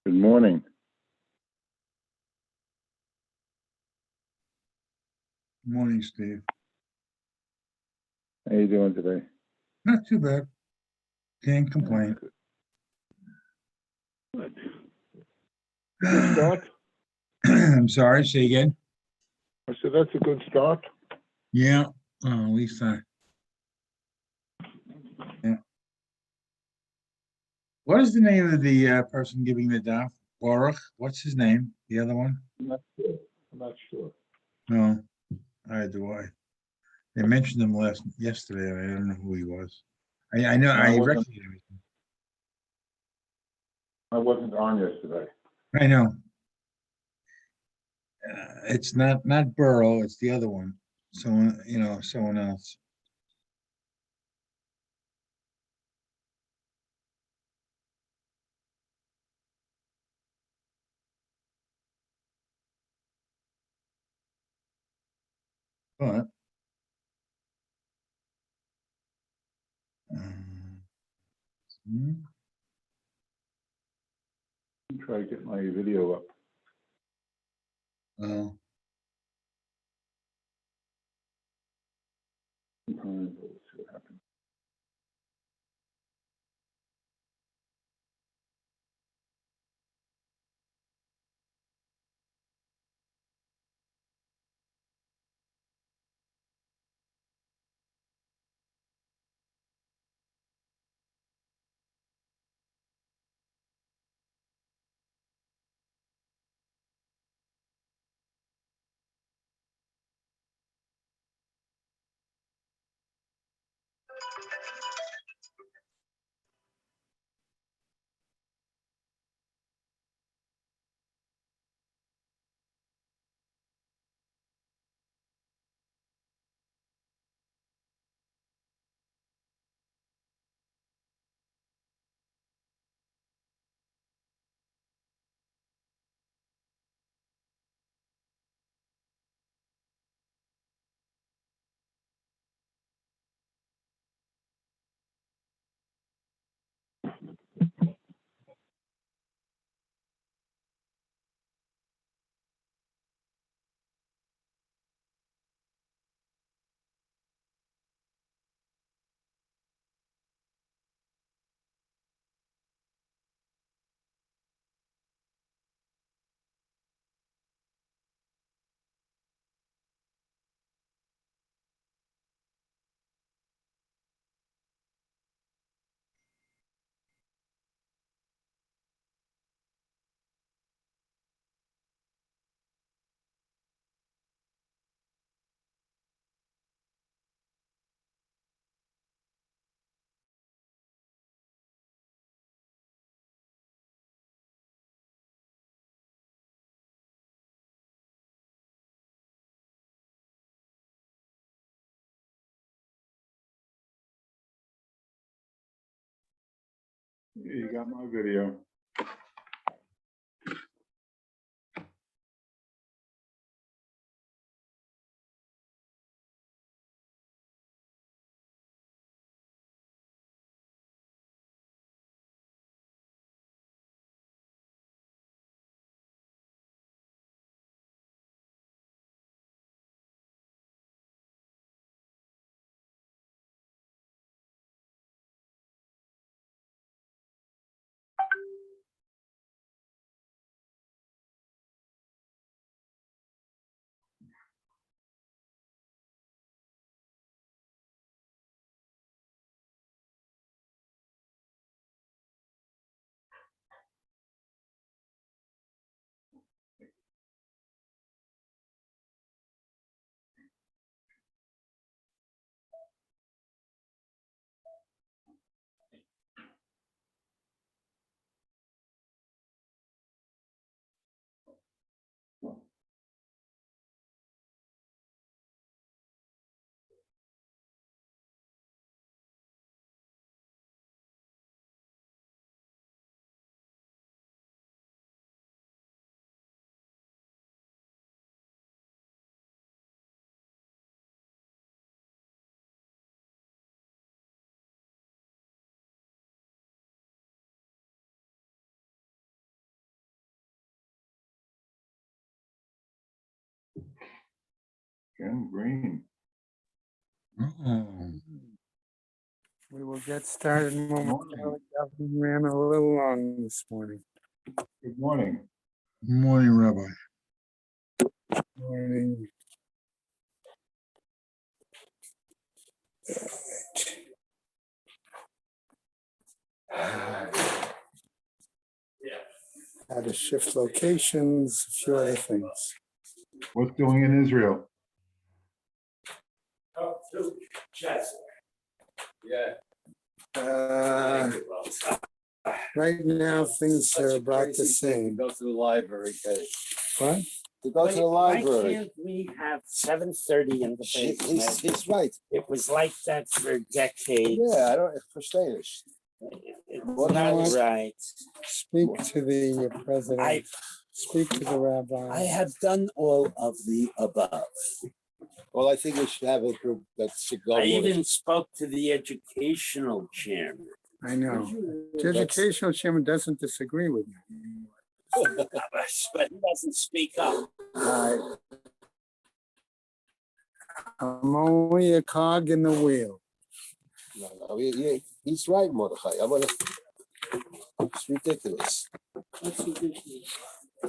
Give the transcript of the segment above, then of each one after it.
Good morning. Morning, Steve. How you doing today? Not too bad. Can't complain. Good. Good start. I'm sorry, say again. I said that's a good start. Yeah, at least yeah. What is the name of the person giving the daf? Baruch. What's his name? The other one? I'm not sure. I'm not sure. No, I do I. They mentioned him yesterday. I don't know who he was. I know No, I I wasn't. recognize him. I wasn't on yesterday. I know. It's not Burrow. It's the other one. Someone someone else. But um, Try to get my video up. well, Sometimes we'll see what happens. You got my video. Ken Green. Oh, We will get started momentarily. Morning. We ran a little long this morning. Good morning. morning, Rabbi. Morning. How to shift locations, a few other things. What's doing in Israel? Uh, Right now, things are about the same. Go to the library, Kate. What? To go to the Why library. can't we have 7:30 in the basement? He's right. It was like that for decades. Yeah, I don't, verstehe ich. It's What not about- right. Speak to the I, president, speak to the rabbi. I have done all of the above. Well, I think we should have a group that should go. I with it. even spoke to the educational chairman. I know. The educational chairman doesn't disagree with you. But he doesn't speak up. I'm only a cog in the wheel. No, he's right, Mordechai. It's ridiculous.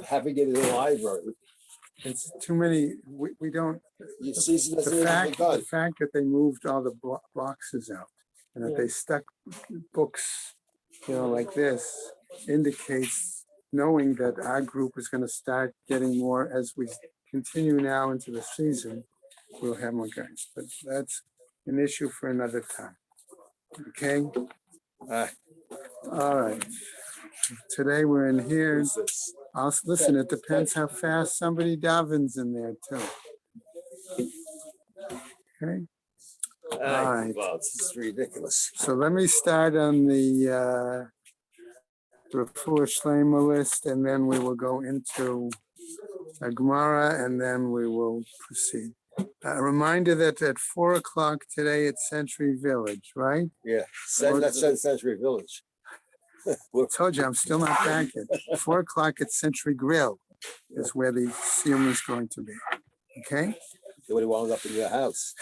Having it in the library. It's too many, we don't, Your season the hasn't even fact begun. that they moved all the boxes out and that they stuck books, like this indicates knowing that our group is going to start getting more as we continue now into the season, we'll have more guys, but that's an issue for another time. Okay? All right. Today we're in here. Listen, it depends how fast somebody davens in there too. Okay? All right. Well, it's ridiculous. So let me start on the Refuah Shlema list, and then we will go into a Gemara, and then we will proceed. A reminder that at 4:00 today at Century Village, right? Yeah, that's Century Village. I told you, I'm still not back yet. 4:00 at Century Grill is where the Siyum is going to be. Okay? They would have wound up in your house.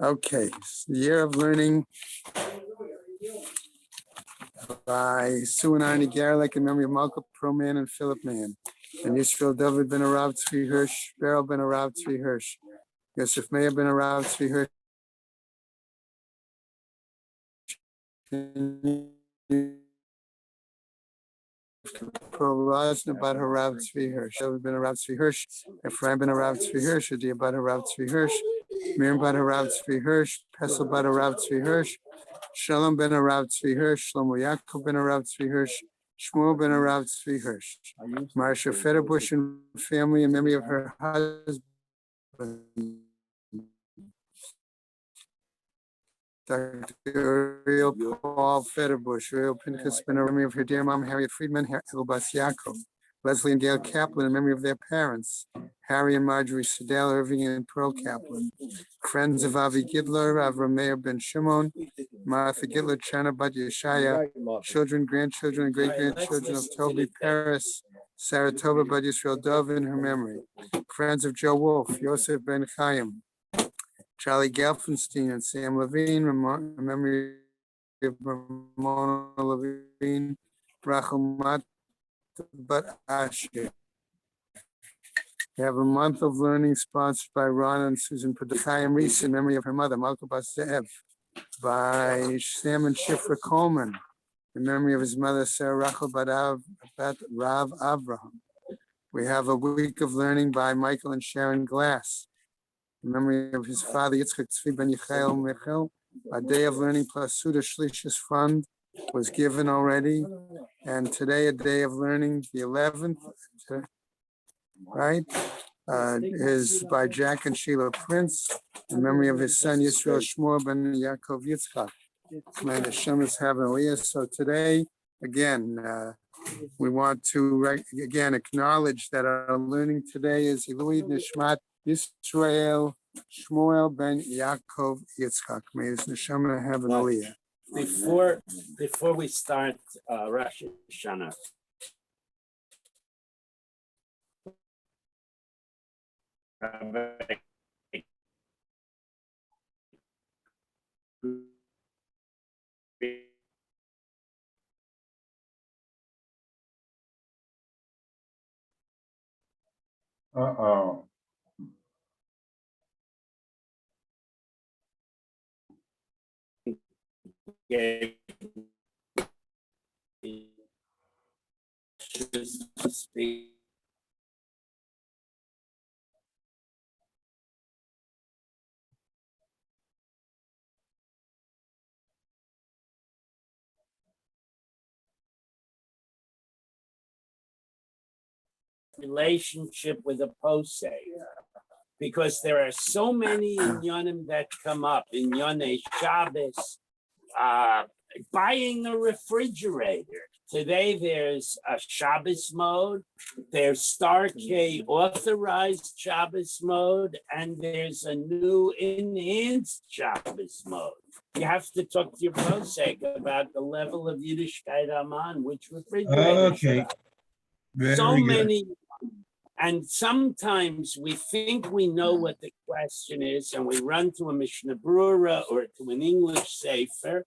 Okay, the Year of Learning by Sue and Arnie Garlick in memory of Malcolm Proman and Philip Mann. And Yisrael David ben Arav Tzvi Hirsch, Beryl ben Arav Tzvi Hirsch, Yosef Meir ben Arav Tzvi Hirsch. Razna bat Harav Tzvi Hirsch, David ben Arav Tzvi Hirsch, Ephraim ben Arav Tzvi Hirsch, Adia bat Harav Tzvi Hirsch, Miriam bat Harav Tzvi Hirsch, Pesel bat Harav Tzvi Hirsch, Shalom ben Arav Tzvi Hirsch, Shlomo Yaakov ben Arav Tzvi Hirsch, Shmuel ben Arav Tzvi Hirsch, Marsha Federbush and family in memory of her husband, Dr. Uriel Paul Federbush, Uriel Pinchas ben in memory of her dear mom, Harriet Friedman, Elbas Yaakov, Leslie and Gail Kaplan in memory of their parents, Harry and Marjorie Sedale, Irving and Pearl Kaplan, friends of Avi Gidler, Avram Meir ben Shimon, Martha Gidler, Chana Bat Yeshaya, children, grandchildren, and great-grandchildren of Toby Paris, Saratoga Bat Yisrael Dove in her memory, friends of Joe Wolf, Yosef ben Chaim, Charlie Gelfenstein and Sam Levine, in memory of Ramona Levine, Rachel Mat Bat Asher. We have a month of learning sponsored by Ron and Susan Chaim Reese in memory of her mother, Malka Bas Ze'ev, by Sam and Shifra Coleman in memory of his mother, Sarah Rachel Bat Rav Avraham. We have a week of learning by Michael and Sharon Glass in memory of his father, Yitzchak Tzvi ben Yichael Michel. A day of learning plus Suda Shlishis Fund was given already. And today, a day of learning, the 11th, right, is by Jack and Sheila Prince in memory of his son, Yisrael Shmuel ben Yaakov Yitzchak. May the Shemas have an aliyah. So today, again, we want to again acknowledge that our learning today is Ilui Nishmat Yisrael Shmuel ben Yaakov Yitzchak. May his neshama have an aliyah. Before we start Rosh Hashanah, Rabbi Uh-oh. gave speak. Relationship with a posek, because there are so many inyanim that come up in Yonei Shabbos, buying a refrigerator. Today there's a Shabbos mode, there's Star K authorized Shabbos mode, and there's a new enhanced Shabbos mode. You have to talk to your posek about the level of Yiddishkeit Aman, which refrigerator should Okay. have. Very So good. many, and sometimes we think we know what the question is, and we run to a Mishnah Brura or to an English Sefer,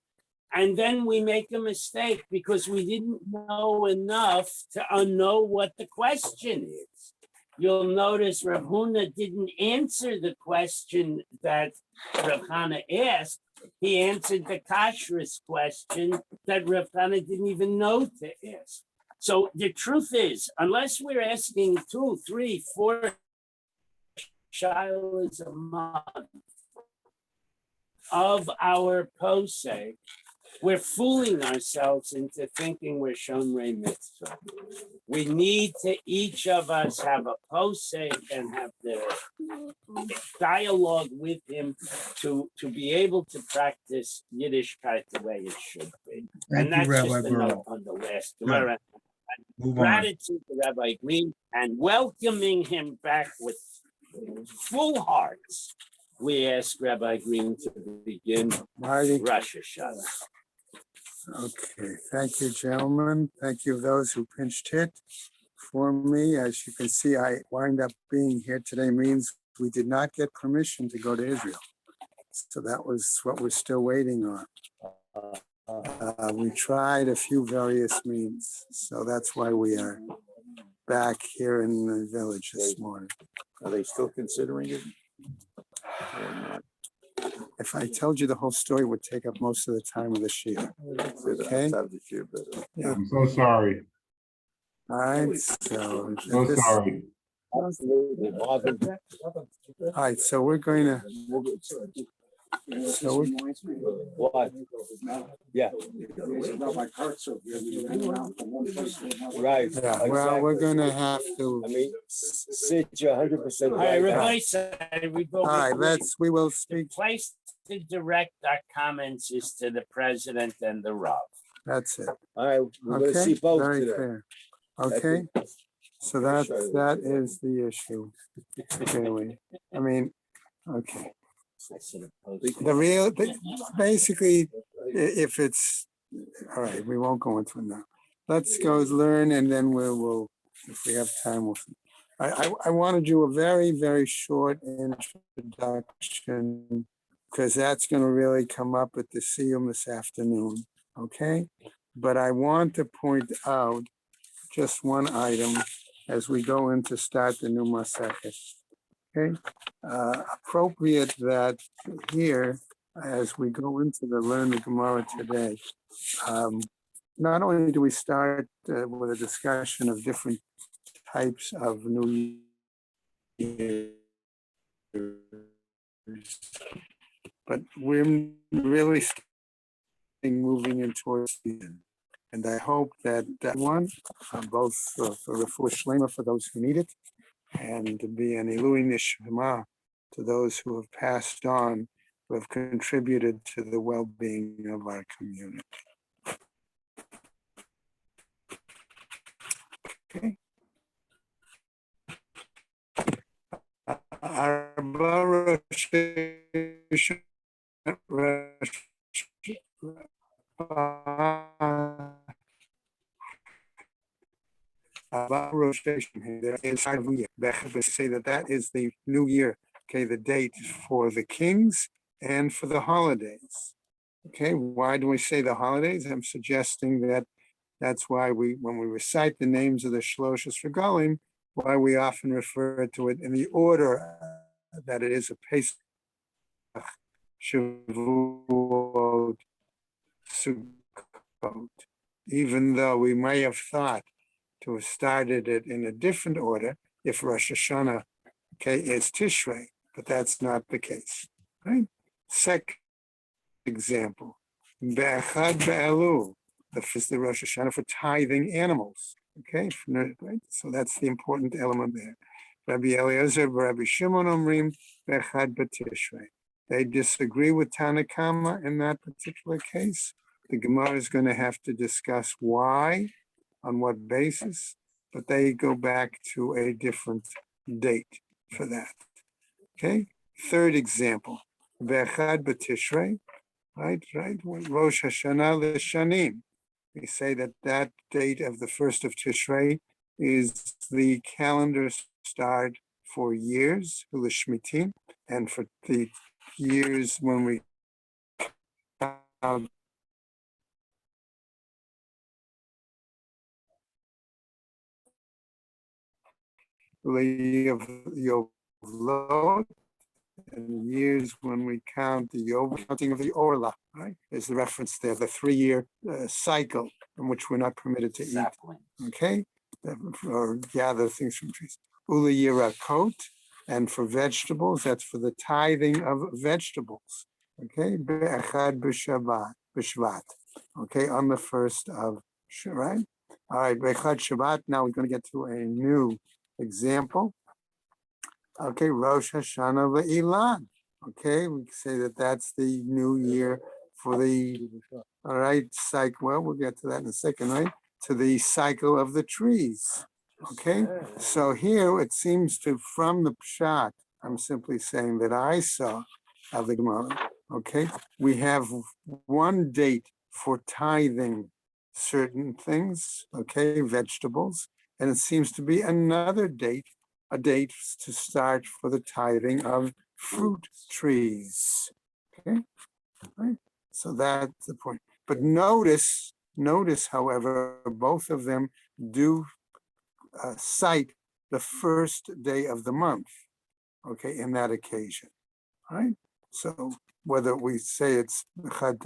and then we make a mistake because we didn't know enough to know what the question is. You'll notice Rav Huna didn't answer the question that Rav Hana asked. He answered the kashrus question that Rav Hana didn't even know to ask. So the truth is, unless we're asking 2, 3, 4 shilas a month of our posek, we're fooling ourselves into thinking we're shomrei mitzvah. We need to each of us have a posek and have the dialogue with him to be able to practice Yiddishkeit the way it should be. Thank And you, that's Rabbi just a note Burrow. on the last Good. Gemara. Move on. Gratitude to Rabbi Green and welcoming him back with full hearts. We ask Rabbi Green to begin Marty. Rosh Hashanah. Okay, thank you, gentlemen. Thank you those who pinched hit for me. As you can see, I wind up being here today means we did not get permission to go to Israel. So that was what we're still waiting on. We tried a few various means, so that's why we are back here in the village this morning. Are they still considering it? Or not? If I told you the whole story, it would take up most of the time of the year. Okay. Outside of this year, but, Yeah. I'm so sorry. All right, so So this, sorry. Absolutely. Marvin. all right, so we're going to, so we're, Why? Yeah. Right. yeah, well, we're exactly. going to have to, I mean, Sid, you're 100% All right, right. Rabbi said we all right, we will The speak, place to direct our comments is to the president and the Rav. that's it. All right, we're gonna Okay, see both very today. clear. Okay, so that is the issue. Really, I mean, okay. I said opposed. Basically, if it's, all right, we won't go into it now. Let's go learn and then we'll, if we have time, we'll. I want to do a very, very short introduction because that's going to really come up at the Siyum this afternoon, okay? But I want to point out just one item as we go in to start the new Masechet. Okay, appropriate that here, as we go into the Learn the Gemara today, not only do we start with a discussion of different types of New Year's, but we're really moving in towards the end. And I hope that that one, both for Refuah Shlema for those who need it, and to be an Ilui Nishma to those who have passed on, who have contributed to the well-being of our community. Okay. Rosh Hashanah, there is a new year. We say that that is the new year, okay, the date for the kings and for the holidays. Okay, why do we say the holidays? I'm suggesting that that's why when we recite the names of the Shloshes Regalim, why we often refer to it in the order that it is a Pesach, Shavuot, Sukkot, even though we may have thought to have started it in a different order if Rosh Hashanah, okay, is Tishrei, but that's not the case, right? Second example, Be'echad Be'elu, the first the Rosh Hashanah for tithing animals, okay, right? So that's the important element there. Rabbi Eliezer, Rabbi Shimon Omrim, Be'echad B'Tishrei. They disagree with Tanakama in that particular case. The Gemara is going to have to discuss why, on what basis, but they go back to a different date for that. Okay. Third example, V'echad b'Tishrei, right. Rosh Hashanah l'Shanim. We say that that date of the first of Tishrei is the calendar start for years, l'Shmitim, and for the years when we count Yovlot, and years when we count the counting of the Orla, right? Is the reference there, the 3-year cycle in which we're not permitted to eat, okay? Or gather things from trees. Ula Yirakot, and for vegetables, that's for the tithing of vegetables, okay? Be'echad b'Shvat, okay, on the first of, right? All right, Be'echad Shabbat, now we're going to get to a new example. Okay, Rosh Hashanah Ve'ilan. Okay, we say that that's the new year for the, all right, cycle. Well, we'll get to that in a second, right? To the cycle of the trees. Okay, so here it seems to, from the Pshat, I'm simply saying that I saw of the Gemara. Okay, we have one date for tithing certain things, okay, vegetables, and it seems to be another date, a date to start for the tithing of fruit trees. Okay, right. So that's the point. But notice, however, both of them do cite the first day of the month. Okay, in that occasion, right? So whether we say it's right.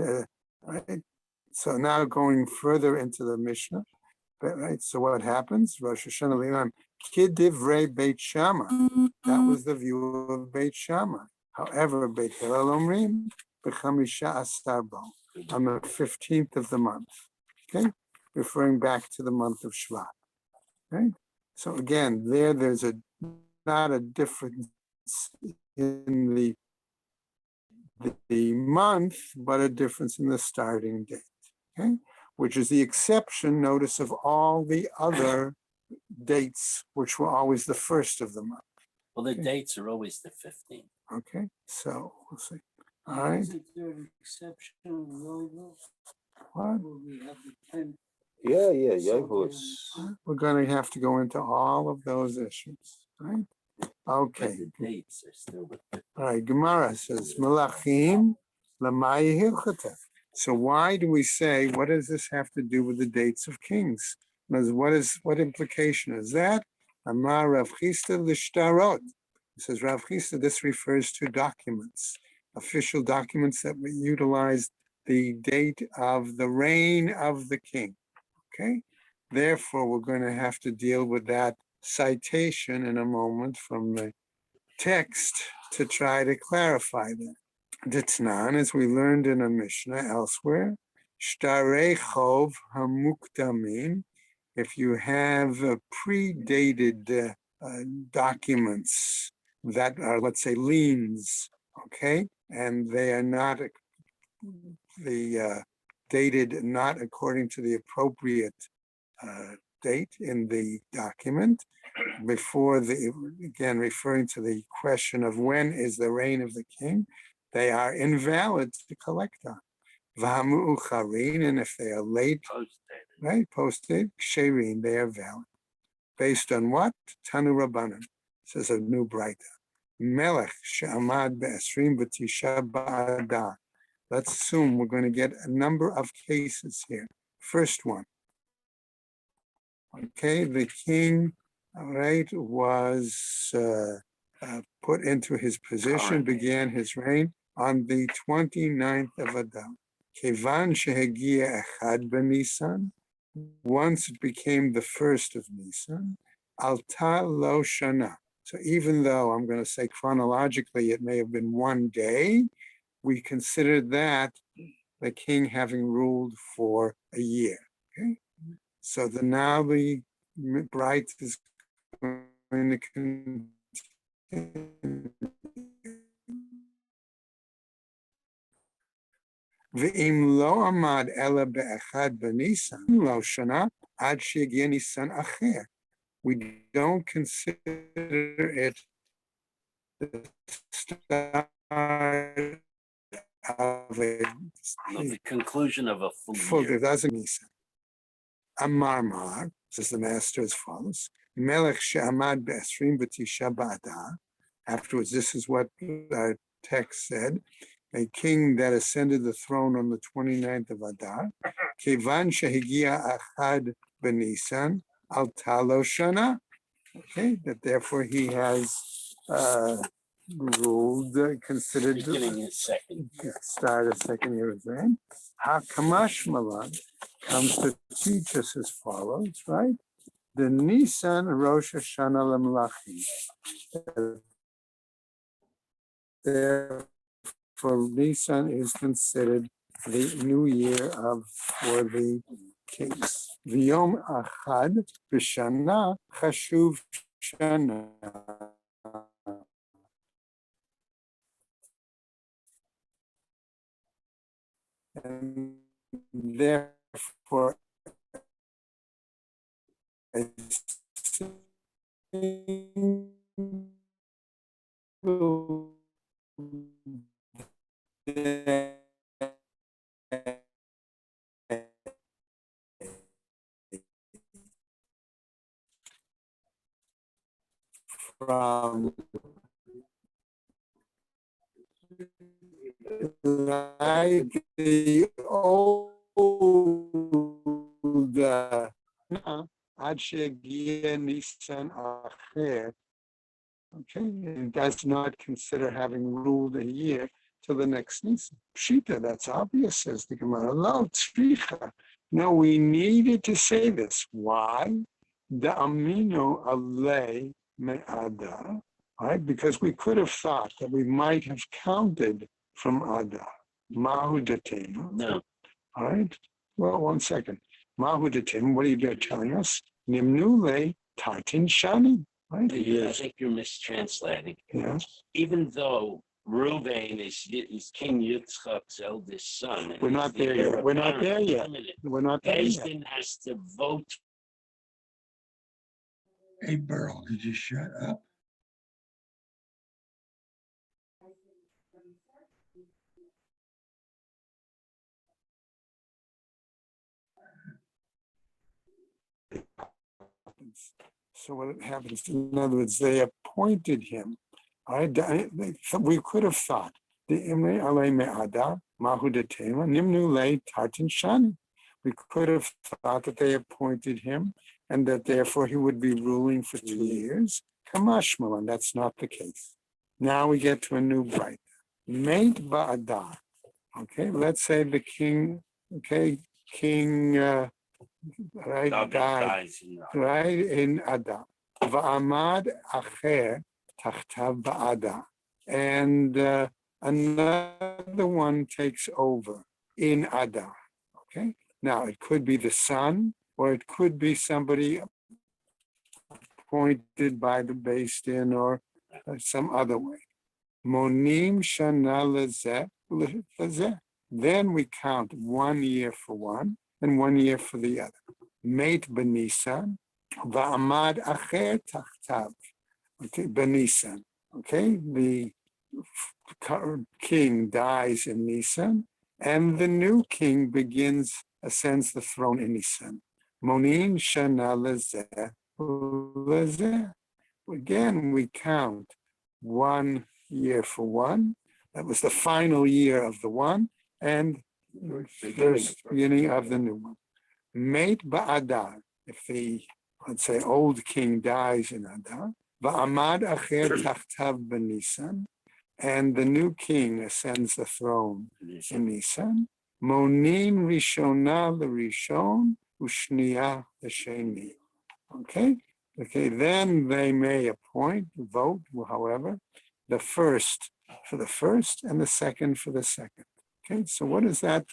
So now going further into the Mishnah, right? So what happens? Rosh Hashanah Lilan Kidivrei Beit Shammai. That was the view of Beit Shammai. However, Beit Hillel Omrim b'chamisha asar bo, on the 15th of the month. Okay, referring back to the month of Shvat. Right. So again, there's not a difference in the month, but a difference in the starting date. Okay, which is the exception, notice, of all the other dates, which were always the first of the month. Well, the dates are always the 15th. Okay, so we'll see. All right. What? Yeah, Yovel is. We're going to have to go into all of those issues, right? Okay. The dates are still the 15th. All right. Gemara says, Melachim lamai hilchata. So why do we say, what does this have to do with the dates of kings? What implication is that? Amar Rav Chisda l'shtarot. It says, Rav Chisda, this refers to documents, official documents that we utilize the date of the reign of the king. Okay, therefore, we're going to have to deal with that citation in a moment from the text to try to clarify that. Ditnan, as we learned in a Mishnah elsewhere, shtarei chov hamukdamin, if you have predated documents that are, let's say, liens, okay, and they are not dated not according to the appropriate date in the document, before again, referring to the question of when is the reign of the king, they are invalid to collect on. And if they are late, right, posted, ksherin, they are valid. Based on what? Tanu Rabbanan, says a new Braita. Melech she'amad be'esrim v'tisha ba'adar. Let's assume we're going to get a number of cases here. First one. Okay, the king, all right, was put into his position, began his reign on the 29th of Adar. Kevan shehegia echad b'Nisan. Once it became the first of Nisan, alta lo shana. So even though I'm going to say chronologically it may have been one day, we consider that the king having ruled for a year. Okay, so the Navi Bright is going to continue. ואם לא עמד אלא באחד בניסן, לא שנה, עד שיגיע ניסן אחר. We don't consider it the start of The conclusion of a full full year. doesn't Nisan. Amar Mar, says the master as follows, Melech she'amad be'esrim v'tisha ba'adar. Afterwards, this is what our text said, a king that ascended the throne on the 29th of Adar, Kevan shehigia achad b'Nisan, al talo shana. Okay, that therefore he has ruled, considered Beginning his second year. start of second year of reign. Hakamash Malan comes to teach us as follows, right? The Nisan Rosh Hashanah Lamlachim. Therefore, Nisan is considered the new year for the kings. V'yom Achad B'Shana Chashuv Shana. And therefore, a single day from like the old Ad shegia Nisan Acher. Okay, it does not consider having ruled a year till the next Nisan. Pshita, that's obvious, says the Gemara. Lo tzricha. No, we needed to say this. Why? The amino alei me'ada. Right? Because we could have thought that we might have counted from Adar. Mahu datim. No, All right. Well, one second. Mahu datim, what are you telling us? Nimnule tartin shani. Right? I think you're mistranslating. Yes. Even though Reuven is King Yitzchak's eldest son. and We're he's not the there heir yet. We're not apparent. there yet. Wait a minute. We're not there yet. Bezdin has to vote. Hey, Burl, could you shut up? So what happens, in other words, they appointed him. We could have thought, we could have thought that they appointed him and that therefore he would be ruling for 2 years. Kamashmalan, that's not the case. Now we get to a new bright. Mate ba'adar. Okay, let's say the king, right, David died. dies in Right in Adar. Va'amad acher tachtav ba'ada. And another one takes over in Adar. Okay. Now it could be the son, or it could be somebody appointed by the Beis Din or some other way. Monim shana lezeh. Then we count 1 year for one and 1 year for the other. Mate b'Nisan, va'amad acher tachtav. Okay, b'Nisan. Okay, the king dies in Nisan, and the new king ascends the throne in Nisan. Monin shana lezeh ulazeh. Again, we count 1 year for one. That was the final year of the one, and first beginning of the new one. Mate ba'adar, if the, let's say, old king dies in Adar, va'amad acher tachtav b'Nisan, and the new king ascends the throne in Nisan, monin rishona l'rishon, ushniya l'sheni. Okay, then they may appoint, vote, however, the first for the first and the second for the second. Okay, so what does that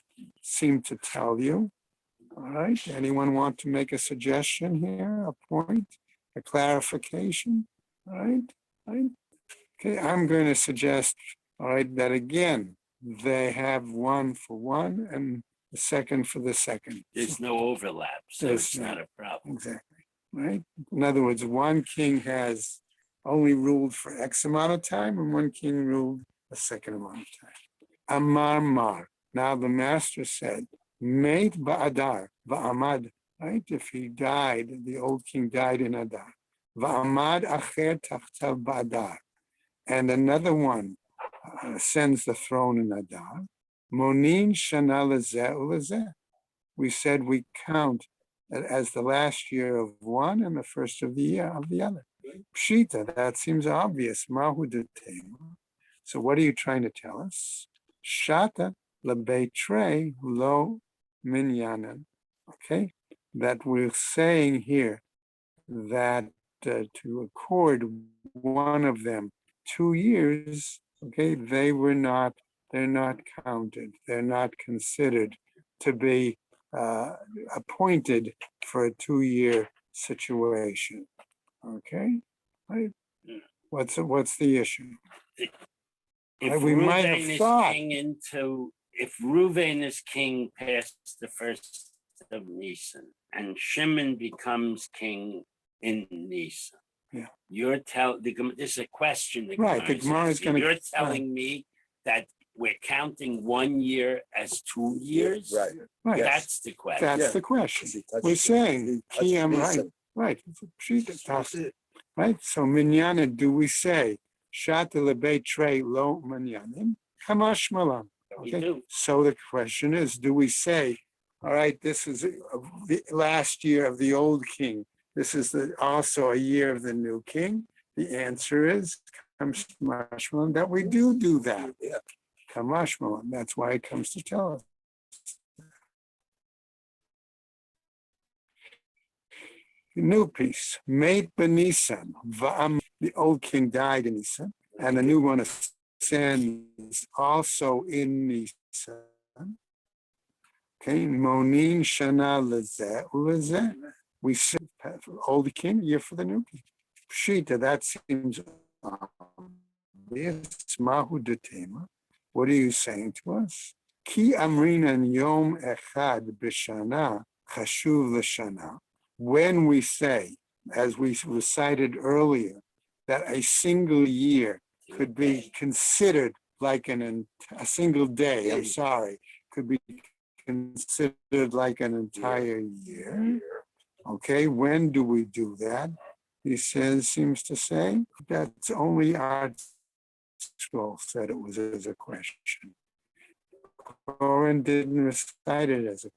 seem to tell you? All right, anyone want to make a suggestion here, a point, a clarification? All right, okay, I'm going to suggest, all right, that again, they have one for one and the second for the second. There's no overlap, so There's it's not a problem. Exactly, right? In other words, one king has only ruled for X amount of time and one king ruled a second amount of time. Amar Mar. Now the master said, Mate ba'adar, va'amad, right? If he died, the old king died in Adar. Va'amad acher tachtav ba'adar. And another one ascends the throne in Adar. Monin shana lezeh ulezeh. We said we count as the last year of one and the first of the year of the other. Pshita, that seems obvious. Mahu detema. So what are you trying to tell us? Shata lebeitre lo minyanan. Okay, that we're saying here that to accord one of them 2 years, okay, they're not counted. They're not considered to be appointed for a 2-year situation. Okay, right? What's the issue? If We might have Reuven is thought- king if Reuven is king past the first of Nisan and Shimon becomes king in Nisan. Yeah. You're this is a question. Right, the Gemara is gonna- You're telling me that we're counting 1 year as 2 years? Right. Right, That's the question. that's Yeah. the question. He touched We're it. saying, He touched Kiyam, Nisan. right, Pshita, right? So minyana, do we say shata lebei trei lo minyanim? Kamash malam. We Okay, do. so the question is, do we say, all right, this is the last year of the old king. This is also a year of the new king. The answer is kamash malam, that we do that. Yeah. Kamash malam. That's why it comes to tell us. New piece, made Benisan. The old king died in Nisan, and the new one ascends also in Nisan. Okay, Monin Shana Lezeh Ulezeh. We say old king, year for the new king. Pshita, that seems obvious. Mahu detema. What are you saying to us? Ki amrinan yom echad b'shana chashuv l'shana. When we say, as we recited earlier, that a single year could be considered like a single day, I'm sorry, could be considered like an entire year. Okay, when do we do that? He seems to say, that's only our scroll said it was as a question. Corin didn't recite it as a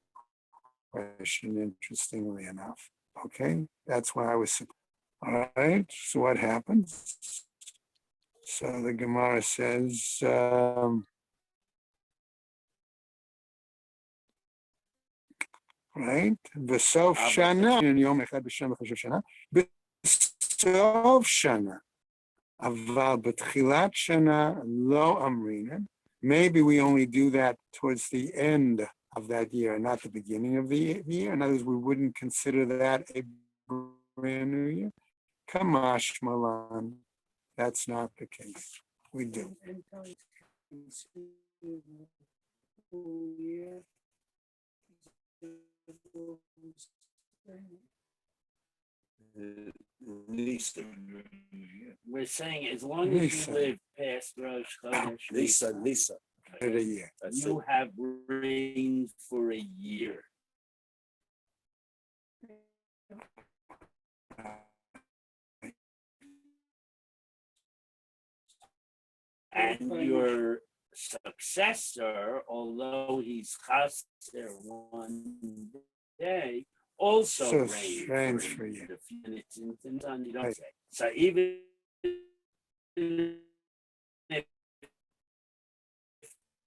question, interestingly enough. Okay, that's why I was. All right, so what happens? So the Gemara says, right, V'sof shana, in Yom Echad b'Shem v'Chashuv shana, V'sof shana, aval b'tchilat shana lo amrinan. Maybe we only do that towards the end of that year, not the beginning of the year. In other words, we wouldn't consider that a brand new year. Kamash malan, that's not the case. We do. We're saying as long as Nisan. you live past Rosh Chodesh Nisan. A year. That's you it. have reigned for a year. And your successor, although he's chaser one day, also So reigned reigns for for you. a few minutes into the sun, you don't Right. say. So even if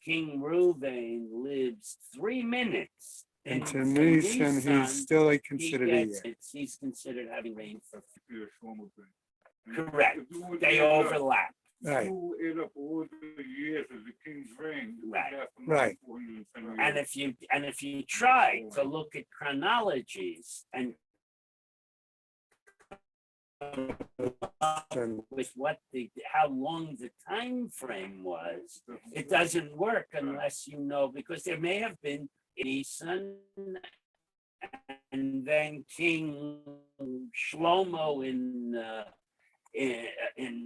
King Reuben lives 3 minutes Into into Nisan, he's Nisan, still he considered a gets year. he's considered having reigned for Yes, one more thing. correct. If you would They add up- overlap. Right. If you add up all the years of the king's reign, you would Right. have to Right. 410 And years. if you try to look at chronologies and And with how long the time frame was, it doesn't work unless you know, because there may have been Nisan and then King Shlomo in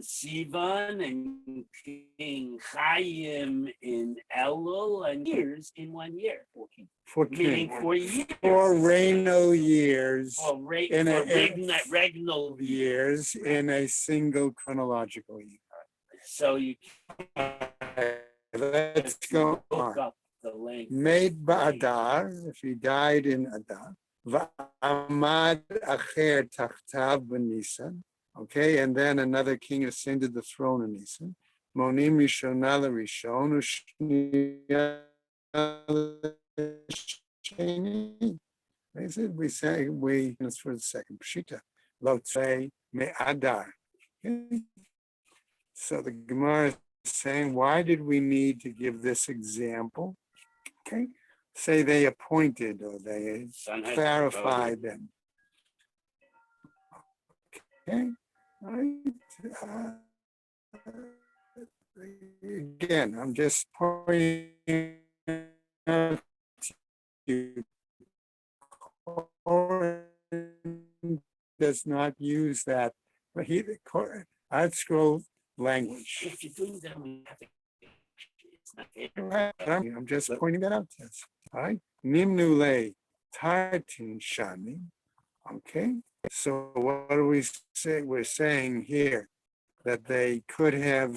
Sivan and King Chaim in Elul, and years in 1 year, for meaning king, 4 years. for reino years, For in a- regnal years. years in a single chronological year. So you Let's go look on. up the length. Made ba'adar, if he died in Adar, va'amad acher tachtav b'Nisan, okay, and then another king ascended the throne in Nisan. Monim rishona l'rishon, u'shniya l'sheni. They said, it's for the second pshita. Lo tzei me'adar. Okay. So the Gemara is saying, why did we need to give this example? Okay, say they appointed or they Son has clarified them. Okay, all right. Again, I'm just pointing out to you, Corin does not use that, but I'd scroll language. If you're doing that, we have to. It's not fair. Right, I'm just pointing that out to us. All right. Nimnule tartin shani. Okay. So what do we say? We're saying here that they could have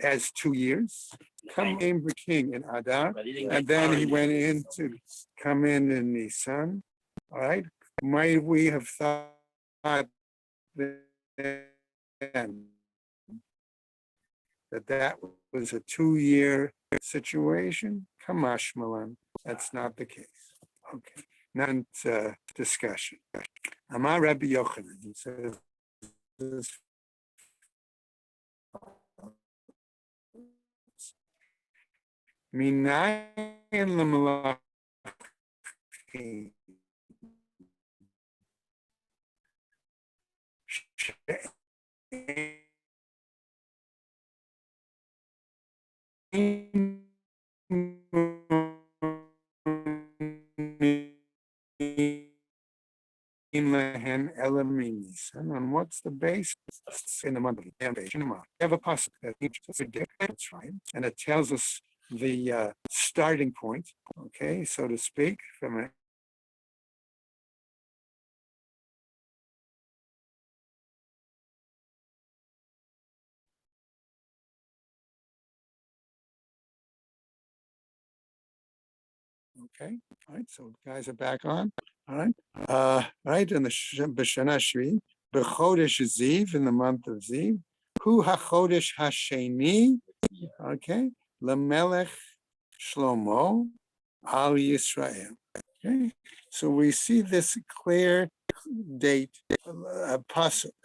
as 2 years. Come in the king in Adar, But he didn't and get then he coronated, went in so to come in Nisan. All right. Might we have thought then that was a 2-year situation? Kamash Malan, that's not the case. Okay, not discussion. Amar Rabbi Yochanan, he says this. Minayin l'malachim. And what's the basis in the month of Shema? We have a passage that that's right, and it tells us the starting point, okay, so to speak, from a okay, all right, so guys are back on, all right, right, in the B'Shana Shvi, B'Chodesh Ziv, in the month of Ziv, Hu HaChodesh HaSheni, okay, Lamelech Shlomo Al Yisrael. Okay, so we see this clear date, a pasuk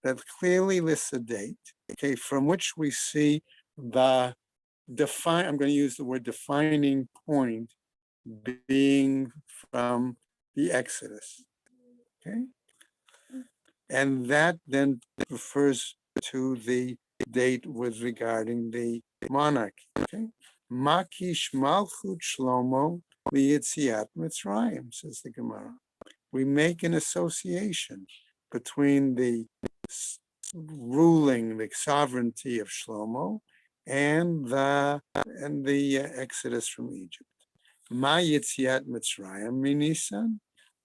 that clearly lists a date, okay, from which we see the I'm going to use the word defining point being from the Exodus, okay, and that then refers to the date with regarding the monarchy, okay. Makish Malchut Shlomo Liyitziat Mitzrayim, says the Gemara. We make an association between the ruling, the sovereignty of Shlomo, and the exodus from Egypt. Ma Yitziat Mitzrayim Minisan,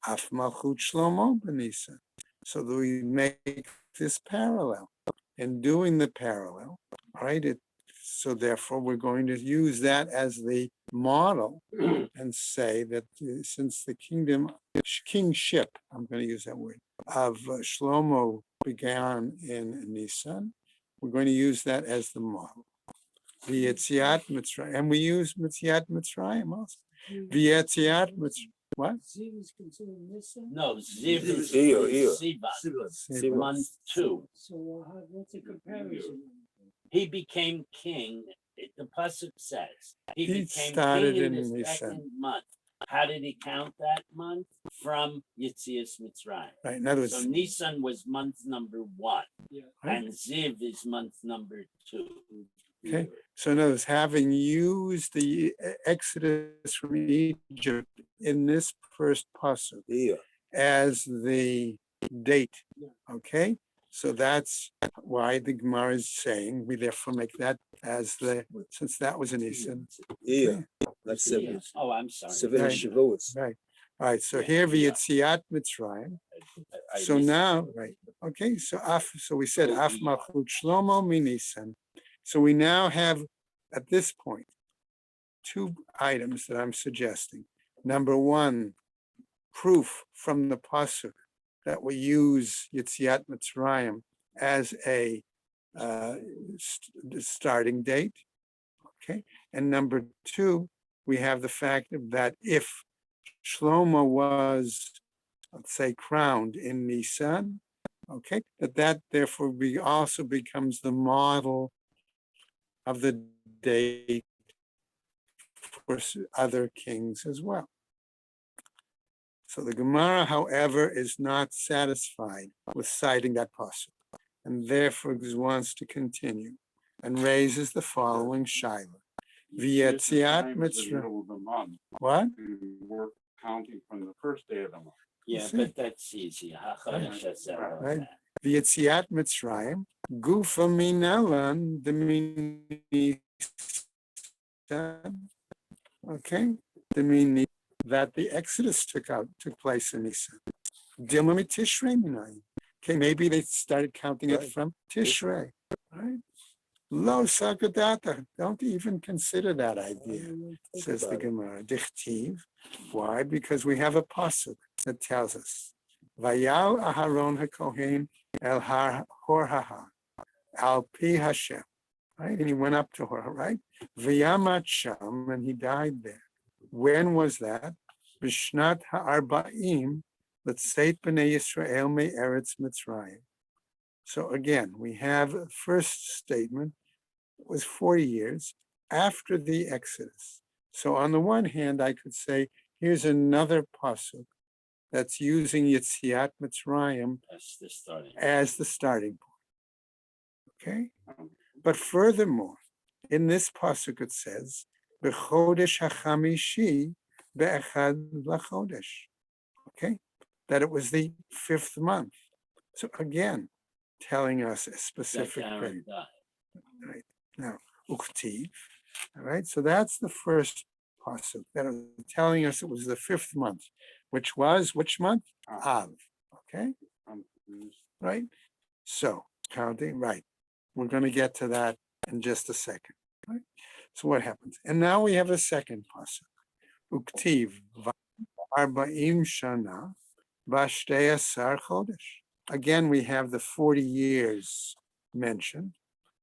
Af Malchut Shlomo Benisan. so that we make this parallel. In doing the parallel, right? So therefore, we're going to use that as the model and say that since the kingship, I'm going to use that word, of Shlomo began in Nisan, we're going to use that as the model. The Yetziat Mitzrayim, and we use Yetziat Mitzrayim also. The Yetziat Mitzrayim, what? No, Ziv is Ear. Sivan, month 2. So what's the comparison? He became king. The pasuk says he He became started king in in the Nisan. second month. How did he count that month? From Yetzias Mitzrayim. Right, in other So words, Nisan was month number 1, right? and Ziv is month number 2. Okay. So in other words, having used the Exodus from Egypt in this first pasuk Yeah. as the date, okay? So that's why the Gemara is saying we therefore make that as the, since that was an Nisan. Yeah. That's Yeah. seven. Oh, I'm sorry. Seven Right. Shavuos. Right. All right. So Yeah, here yeah. V'yetziat Mitzrayim. I So missed now, it. right, okay, so we said Oh, Af yeah. Malchut Shlomo Minisan. So we now have, at this point, 2 items that I'm suggesting. Number 1, proof from the pasuk that we use Yetziat Mitzrayim as a starting date, okay? And number 2, we have the fact that if Shlomo was, let's say, crowned in Nisan, okay, that therefore also becomes the model of the date for other kings as well. So the Gemara, however, is not satisfied with citing that pasuk, and therefore wants to continue and raises the following shaila. V'yetziat Mitzrayim. What? We're counting from the first day of the month. Yeah, see. but that's easy. HaChodesh HaZerah. Right. V'yetziat Mitzrayim, gufa minalan the okay, the meaning that the Exodus took place in Nisan. Dilma Tishrei Minayim. Okay, maybe they started counting it Right. from Tishrei, right? Lo sakadata. Don't even consider that idea, says the Gemara. Dichtiv. Why? Because we have a pasuk that tells us, Vayal Aharon HaKohen El Har Hor Haha Al Pi Hashem. Right, and he went up to her, right? V'yamat sham, and he died there. When was that? B'shnat ha'arba'im, l'tzeit b'nei Yisrael me'eretz Mitzrayim. So again, we have a first statement, it was 40 years after the Exodus. So on the one hand, I could say, here's another pasuk that's using Yetziat Mitzrayim That's the starting. as the starting point. Okay? But furthermore, in this pasuk it says, "B'chodesh hachamishi be'echad lachodesh." Okay, that it was the 5th month. So again, telling us a That specific Aaron period. died. Right now, uktiv. All right, so that's the first pasuk that is telling us it was the 5th month, which was which month? Av. Okay, right. So counting right. We're going to get to that in just a second. Right? So what happens? And now we have a second pasuk. Uktiv arba'im shana b'shtei asar chodesh. Again, we have the 40 years mentioned.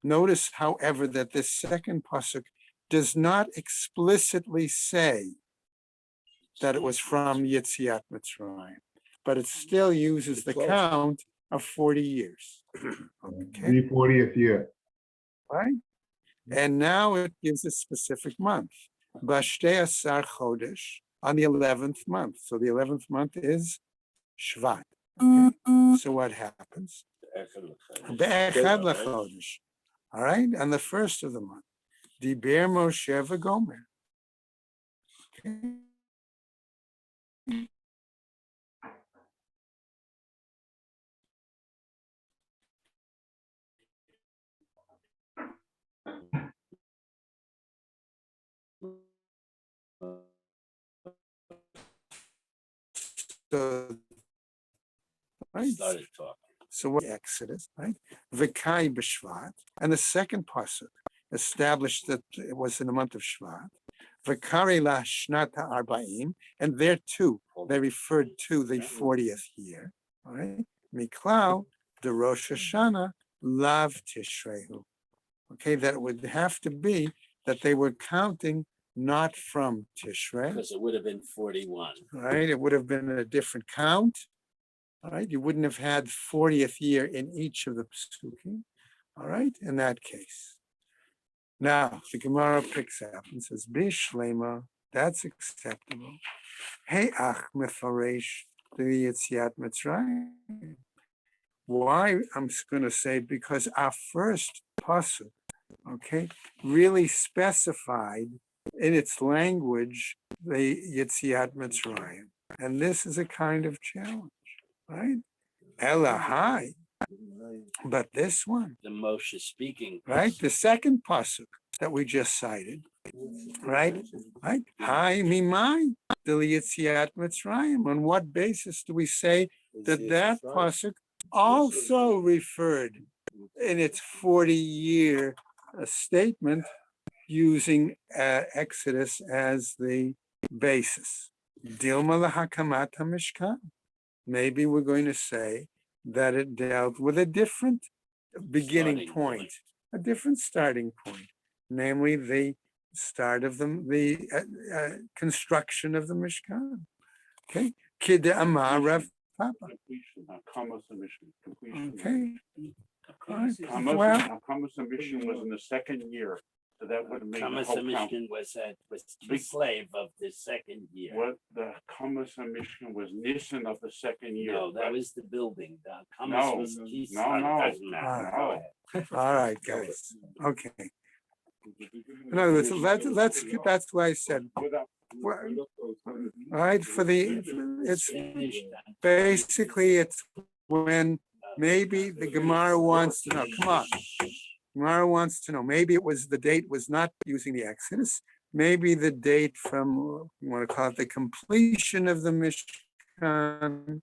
Notice, however, that this second pasuk does not explicitly say that it was from Yetziat Mitzrayim, but it still uses the count of 40 years. Okay. The 40th year. Right? And now it gives a specific month. B'shtei asar chodesh, on the 11th month. So the 11th month is Shvat. Okay? So what happens? Be'echad lachodesh. All right? On the first of the month. Diber Moshe v'gomer. Okay? So right? Started talking. So what Exodus, right? V'kai b'Shvat, and the second pasuk established that it was in the month of Shvat. V'kari la shnata arba'im, and there too they referred to the 40th year. All right, Miklau the Rosh Hashanah lav Tishrehu. Okay, that would have to be that they were counting not from Tishrei, Because it would have been 41. right? It would have been a different count. All right, you wouldn't have had 40th year in each of the psukim. All right, in that case. Now the Gemara picks up and says, Bishlema, that's acceptable. Hey ach mefaresh the Yetziat Mitzrayim. Why? I'm going to say because our first pasuk, okay, really specified in its language the Yetziat Mitzrayim. And this is a kind of challenge, right? Elahai. But this one, The Moshe speaking. right? The second pasuk that we just cited, right? Right? Hi mimai del Yetziat Mitzrayim. On what basis do we say that pasuk also referred in its 40-year statement using Exodus as the basis? Dilma lahakamat hamishkan. Maybe we're going to say that it dealt with a different beginning Starting point, point. a different starting point, namely the start of the construction of the Mishkan. Okay, Kid Amar Rav Papa. Completion, Kama submission, completion. Okay, all right. Kama Well, submission was in the second year, so that would make the Thomas whole count. Mishkan was the slave of the second year. What the Kama submission was Nisan of the second year. No, that but- was the building. The No, Thomas was no, Kislev. no, Doesn't matter. Go no. ahead. all right, guys. Okay. In other words, let's. That's why I said. Well, all right, it's Finished. basically it's when maybe the Gemara wants to know. Come on, Gemara wants to know. Maybe it was the date was not using the Exodus. Maybe the date from you want to call it the completion of the Mishkan,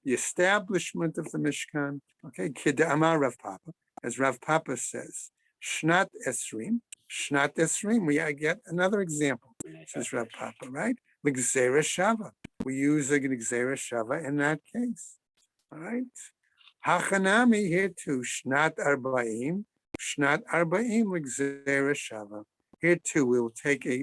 the establishment of the Mishkan. Okay, Kid Amar Rav Papa, as Rav Papa says, Shnat Esrim. Shnat Esrim. We get another example. Says Rav Papa, right? L'gzera shava. We use the gzera shava in that case. All right. Hachanami here too. Shnat arba'im. Shnat arba'im l'gzera shava. Here too, we will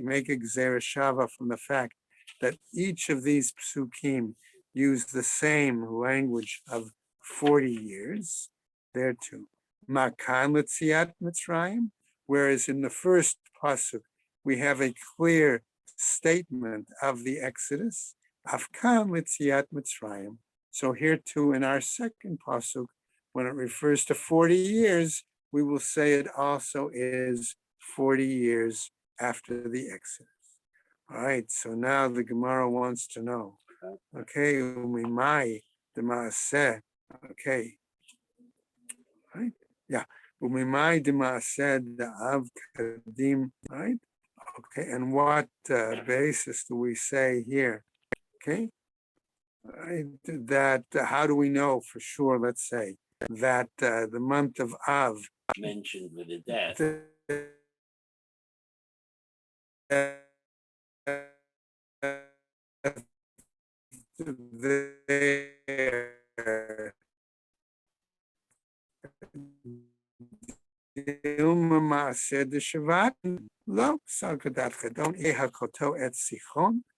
make a gzera shava from the fact that each of these psukim use the same language of 40 years. There too. Makan l'tziat Mitzrayim. Whereas in the first pasuk, we have a clear statement of the Exodus, Afkan Litziat Mitzrayim. So here too, in our second pasuk, when it refers to 40 years, we will say it also is 40 years after the Exodus. All right, so now the Gemara wants to know, okay, umimai the maaseh, okay, right, yeah, umimai the maaseh the av kadim, right? Okay, and what basis do we say here? Okay, that how do we know for sure? Let's say that the month of Av Mentioned with the death.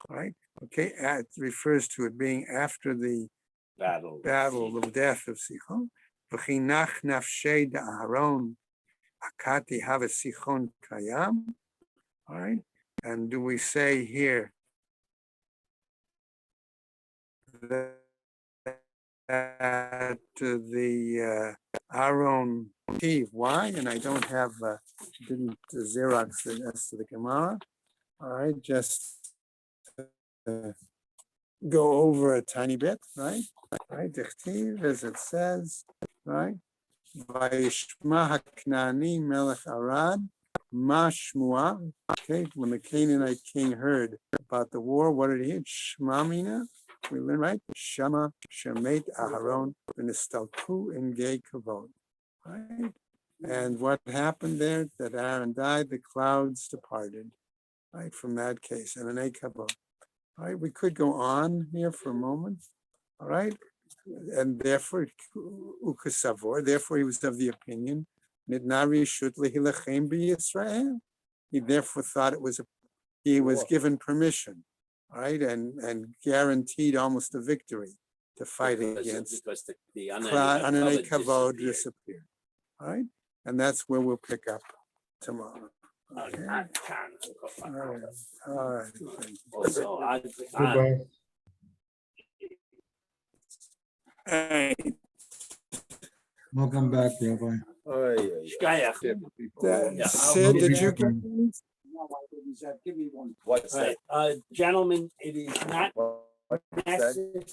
Right? Okay, it refers to it being after the Battle. of death of Sichon. V'chinach nafshei da'aron akati have Sichon kayam. All right, and do we say here that the Aaron Eve? Why? And I don't have didn't Xerox the rest of the Gemara. All right, just go over a tiny bit, right? Right, Dichtiv, as it says, right? Vayishma Haknani Melech Arad, Mashmua. Okay, when the Canaanite king heard about the war, what did he hear? Shmamina, we learn, right? Shama, Shemet, Aharon, V'nistalku, in gay kavod. Right? And what happened there? That Aaron died, the clouds departed, right, from that case, and an kavod. All right, we could go on here for a moment. All right, and therefore, ukasavor, therefore he was of the opinion, nitnari shut lehilachem b'Yisrael. He therefore thought it was he was given permission, all right, and guaranteed almost a victory to fight against Because the Ananei Kavod disappeared. disappeared. All right, and that's where we'll pick up tomorrow. Okay. All right. All right. Thank you. Also, Goodbye. Hey, Welcome back, Rabbi. Shkayach. Yeah, Sid, did you get? No, I didn't. Give me one. What's that? Right, gentlemen, it is not What's that? necessary